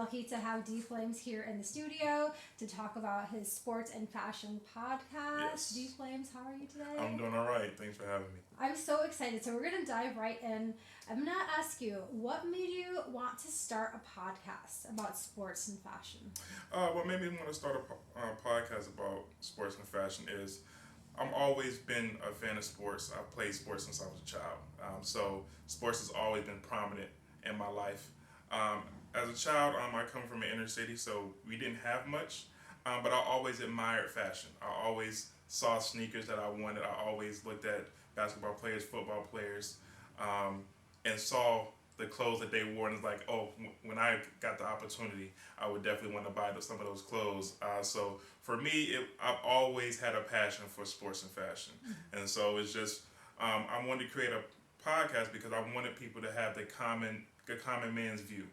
lucky to have DeeFlamez here in the studio to talk about his sports and fashion podcast. Yes. DeeFlamez, how are you today? I'm doing all right. Thanks for having me. I'm so excited. So we're going to dive right in. I'm going to ask you, what made you want to start a podcast about sports and fashion? What made me want to start a podcast about sports and fashion is I've always been a fan of sports. I've played sports since I was a child. So sports has always been prominent in my life. As a child, I come from an inner city, so we didn't have much, but I always admired fashion. I always saw sneakers that I wanted. I always looked at basketball players, football players, and saw the clothes that they wore, and it's like, oh, when I got the opportunity, I would definitely want to buy some of those clothes. So for me, I've always had a passion for sports and fashion, and so it's just I wanted to create a podcast because I wanted people to have the common man's view,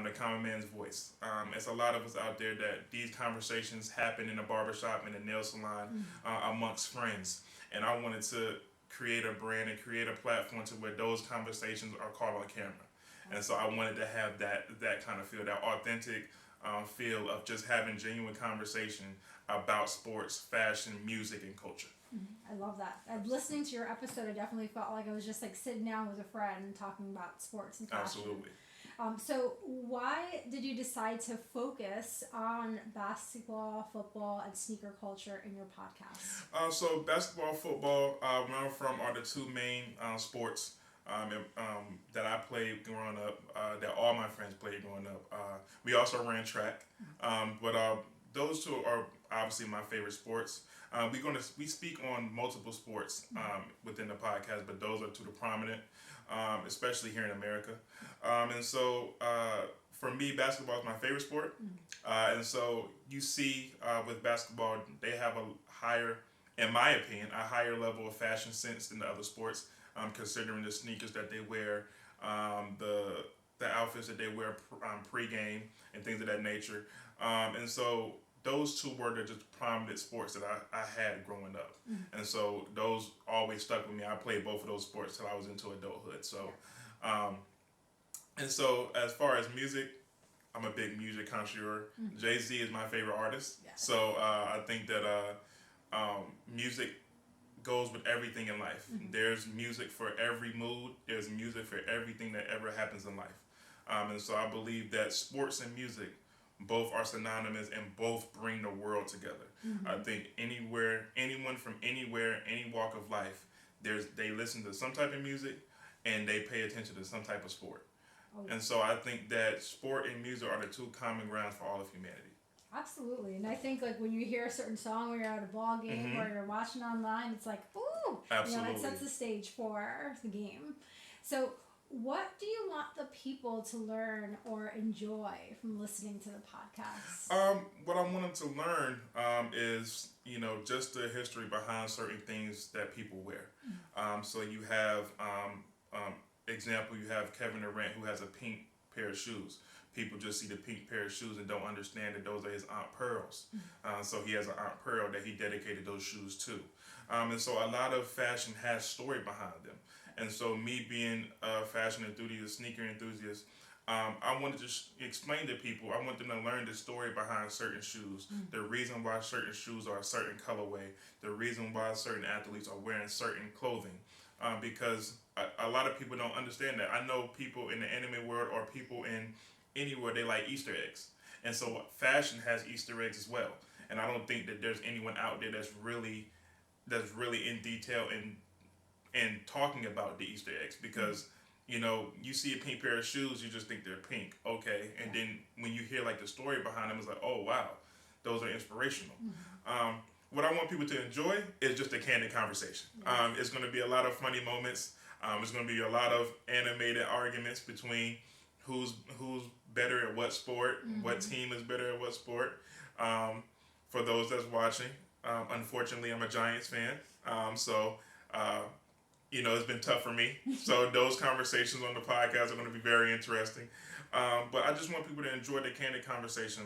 the common man's voice. It's a lot of us out there that these conversations happen in a barbershop, in a nail salon, amongst friends, and I wanted to create a brand and create a platform to where those conversations are caught on camera. And so I wanted to have that kind of feel, that authentic feel of just having genuine conversation about sports, fashion, music, and culture. I love that. Listening to your episode, I definitely felt like I was just like sitting down with a friend and talking about sports and fashion. Absolutely. So why did you decide to focus on basketball, football, and sneaker culture in your podcast? So basketball, football, where I'm from are the two main sports that I played growing up, that all my friends played growing up. We also ran track, but those two are obviously my favorite sports. We speak on multiple sports within the podcast, but those are two the prominent, especially here in America. And so for me, basketball is my favorite sport. And so you see with basketball, they have a higher, in my opinion, a higher level of fashion sense than the other sports, considering the sneakers that they wear, the outfits that they wear pre-game, and things of that nature. And so those two were the just prominent sports that I had growing up. And so those always stuck with me. I played both of those sports till I was into adulthood. So, and so as far as music, I'm a big music connoisseur. Jay-Z is my favorite artist. Yes. So I think that music goes with everything in life. There's music for every mood. There's music for everything that ever happens in life. And so I believe that sports and music both are synonymous and both bring the world together. I think anyone from anywhere, any walk of life, they listen to some type of music and they pay attention to some type of sport. And so I think that sport and music are the two common grounds for all of humanity. Absolutely. And I think like when you hear a certain song when you're at a ball game or you're watching online, it's like, ooh, Absolutely. It sets the stage for the game. So what do you want the people to learn or enjoy from listening to the podcast? What I want them to learn is, just the history behind certain things that people wear. So you have, example, you have Kevin Durant, who has a pink pair of shoes. People just see the pink pair of shoes and don't understand that those are his Aunt Pearls. So he has an Aunt Pearl that he dedicated those shoes to. And so a lot of fashion has story behind them. And so me being a fashion enthusiast, sneaker enthusiast, I wanted to explain to people, I want them to learn the story behind certain shoes, the reason why certain shoes are a certain colorway, the reason why certain athletes are wearing certain clothing. Because a lot of people don't understand that. I know people in the anime world or people in anywhere, they like Easter eggs. And so fashion has Easter eggs as well. And I don't think that there's anyone out there that's really in detail and talking about the Easter eggs, because you see a pink pair of shoes, you just think they're pink, okay, and then when you hear like the story behind them, it's like, oh wow, those are inspirational. What I want people to enjoy is just a candid conversation. It's going to be a lot of funny moments. It's going to be a lot of animated arguments between who's better at what sport, what team is better at what sport. For those that's watching, unfortunately, I'm a Giants fan, so it's been tough for me. So those conversations on the podcast are going to be very interesting. But I just want people to enjoy the candid conversation.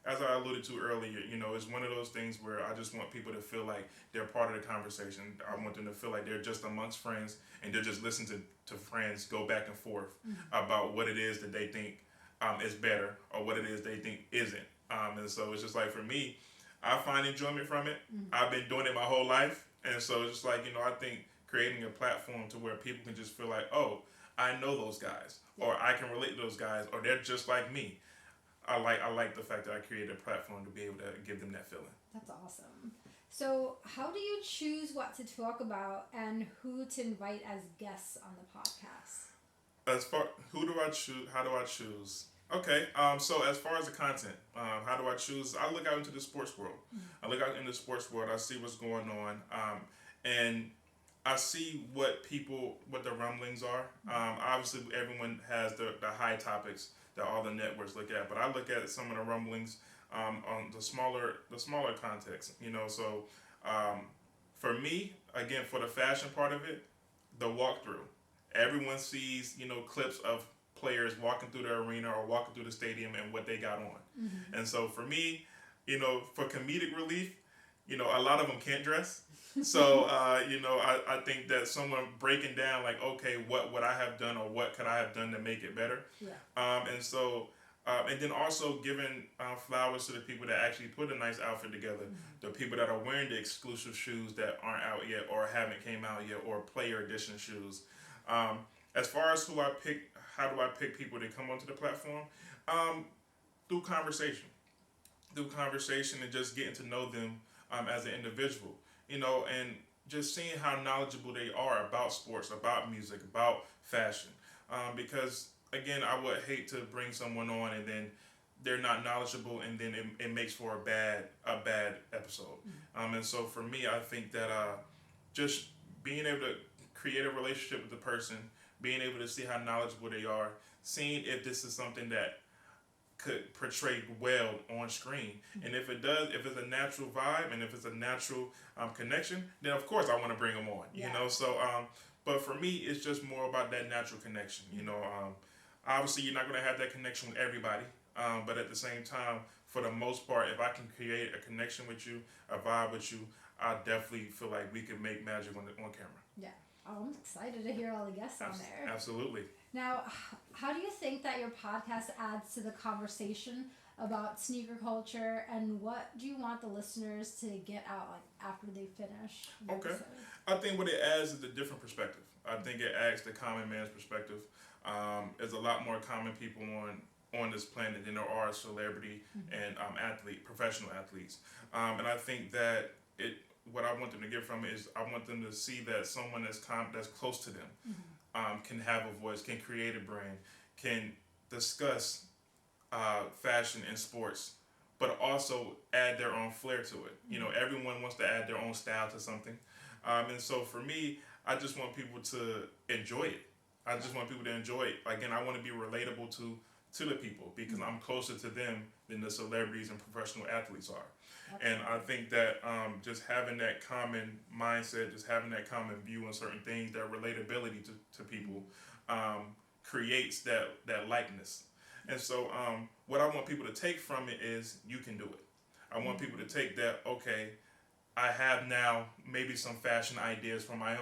As I alluded to earlier, it's one of those things where I just want people to feel like they're part of the conversation. I want them to feel like they're just amongst friends and they're just listening to friends go back and forth about what it is that they think is better or what it is they think isn't. And so it's just like for me, I find enjoyment from it. I've been doing it my whole life, and so it's just like I think creating a platform to where people can just feel like, oh, I know those guys, or I can relate to those guys, or they're just like me. I like the fact that I created a platform to be able to give them that feeling. That's awesome. So, how do you choose what to talk about and who to invite as guests on the podcast? As far who do I choose? How do I choose? Okay, so as far as the content, how do I choose? I look out into the sports world. I look out in the sports world. I see what's going on, and I see what the rumblings are. Obviously, everyone has the high topics that all the networks look at, but I look at some of the rumblings on the smaller context. So for me, again, for the fashion part of it, the walkthrough. Everyone sees clips of players walking through the arena or walking through the stadium and what they got on. And so for me, for comedic relief, a lot of them can't dress. So, I think that someone breaking down like, okay, what would I have done or what could I have done to make it better? And so, and then also giving flowers to the people that actually put a nice outfit together, the people that are wearing the exclusive shoes that aren't out yet or haven't came out yet, or player edition shoes. As far as who I pick, how do I pick people to come onto the platform? Through conversation. Through conversation and just getting to know them as an individual. And just seeing how knowledgeable they are about sports, about music, about fashion. Because, again, I would hate to bring someone on and then they're not knowledgeable and then it makes for a bad episode. And so for me, I think that just being able to create a relationship with the person, being able to see how knowledgeable they are, seeing if this is something that could portray well on screen, and if it does, if it's a natural vibe and if it's a natural connection, then of course I want to bring them on. So but for me, it's just more about that natural connection. Obviously you're not going to have that connection with everybody, but at the same time, for the most part, if I can create a connection with you, a vibe with you, I definitely feel like we could make magic on camera. Yeah. Oh, I'm excited to hear all the guests on there. Absolutely. Now, how do you think that your podcast adds to the conversation about sneaker culture, and what do you want the listeners to get out after they finish the episode? I think what it adds is a different perspective. I think it adds the common man's perspective. There's a lot more common people on this planet than there are celebrity and professional athletes. And I think that what I want them to get from it is I want them to see that someone that's close to them can have a voice, can create a brand, can discuss fashion and sports, but also add their own flair to it. Everyone wants to add their own style to something. And so for me, I just want people to enjoy it. I just want people to enjoy it. Again, I want to be relatable to the people because I'm closer to them than the celebrities and professional athletes are. And I think that just having that common mindset, just having that common view on certain things, that relatability to people creates that likeness. And so what I want people to take from it is you can do it. I want people to take that, okay, I have now maybe some fashion ideas for my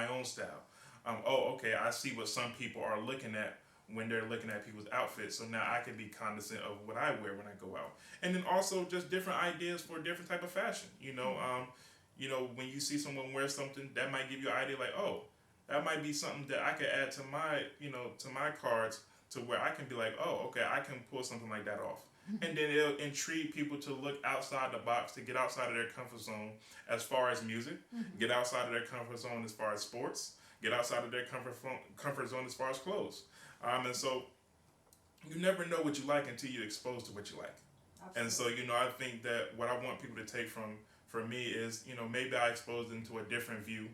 own style. Okay, I see what some people are looking at when they're looking at people's outfits, so now I can be cognizant of what I wear when I go out. And then also just different ideas for different type of fashion. When you see someone wear something, that might give you an idea like, oh, that might be something that I could add to my cards, to where I can be like, oh, okay, I can pull something like that off. And then it'll intrigue people to look outside the box, to get outside of their comfort zone as far as music, get outside of their comfort zone as far as sports, get outside of their comfort zone as far as clothes. And so you never know what you like until you're exposed to what you like. Absolutely. And so, I think that what I want people to take from me is, maybe I expose them to a different view,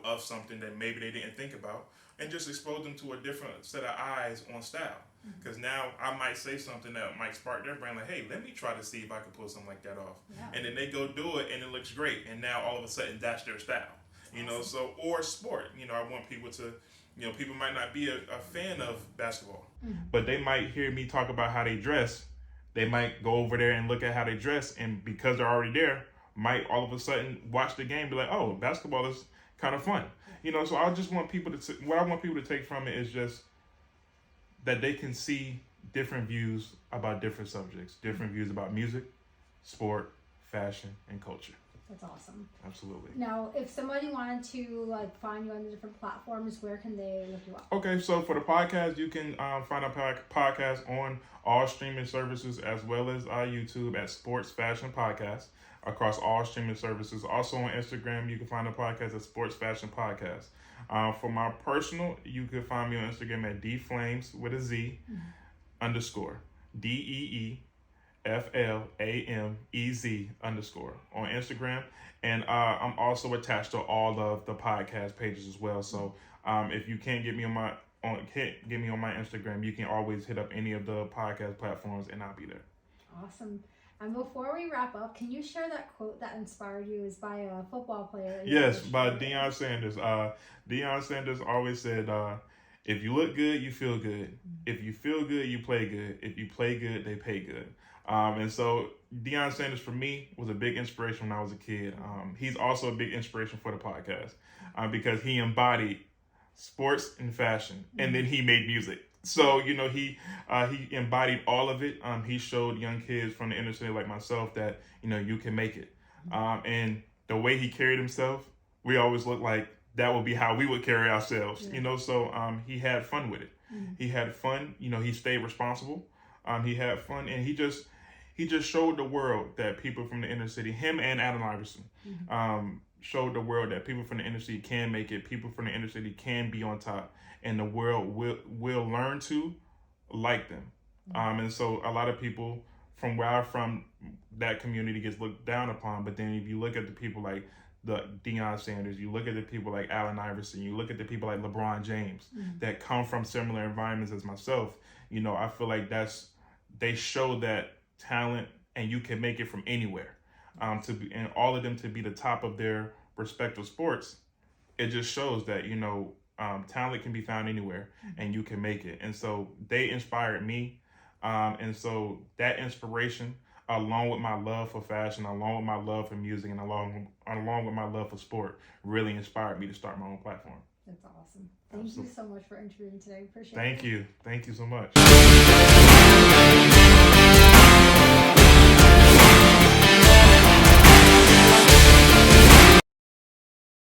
of something that maybe they didn't think about, and just expose them to a different set of eyes on style. Because now I might say something that might spark their brain, like, hey, let me try to see if I can pull something like that off. Yeah. And then they go do it and it looks great. And now all of a sudden that's their style, awesome. Or sport. I want people to, people might not be a fan of basketball, but they might hear me talk about how they dress. They might go over there and look at how they dress. And because they're already there, might all of a sudden watch the game and be like, oh, basketball is kind of fun. So I just want people what I want people to take from it is just that they can see different views about different subjects, different views about music, sport, fashion, and culture. That's awesome. Absolutely. Now, if somebody wanted to like find you on the different platforms, where can they look you up? Okay, so for the podcast, you can find our podcast on all streaming services as well as YouTube at Sports Fashion Podcast across all streaming services. Also on Instagram, you can find the podcast at Sports Fashion Podcast. For my personal, you can find me on Instagram at DeeFlamez with a Z _ DeeFlamez on Instagram. And I'm also attached to all of the podcast pages as well. So if you can't get me on my Instagram, you can always hit up any of the podcast platforms and I'll be there. Awesome. And before we wrap up, can you share that quote that inspired you? Is by a football player. Yes, by Deion Sanders. Deion Sanders always said, if you look good, you feel good. If you feel good, you play good. If you play good, they pay good. And so Deion Sanders for me was a big inspiration when I was a kid. He's also a big inspiration for the podcast because he embodied sports and fashion, and then he made music. So, he embodied all of it. He showed young kids from the inner city like myself that, you can make it. And the way he carried himself, we always looked like that would be how we would carry ourselves, So he had fun with it. He had fun. He stayed responsible. He had fun, and he just showed the world that people from the inner city, him and Allen Iverson, showed the world that people from the inner city can make it. People from the inner city can be on top, and the world will learn to like them. And so a lot of people from where I'm from, that community gets looked down upon. But then if you look at the people like the Deion Sanders, you look at the people like Allen Iverson, you look at the people like LeBron James that come from similar environments as myself, I feel like they show that talent and you can make it from anywhere. And all of them to be the top of their respective sports, it just shows that, talent can be found anywhere and you can make it. And so they inspired me. And so that inspiration, along with my love for fashion, along with my love for music, and along with my love for sport, really inspired me to start my own platform. That's awesome. Thank you so much for interviewing today. Appreciate it. Thank you. Thank you so much.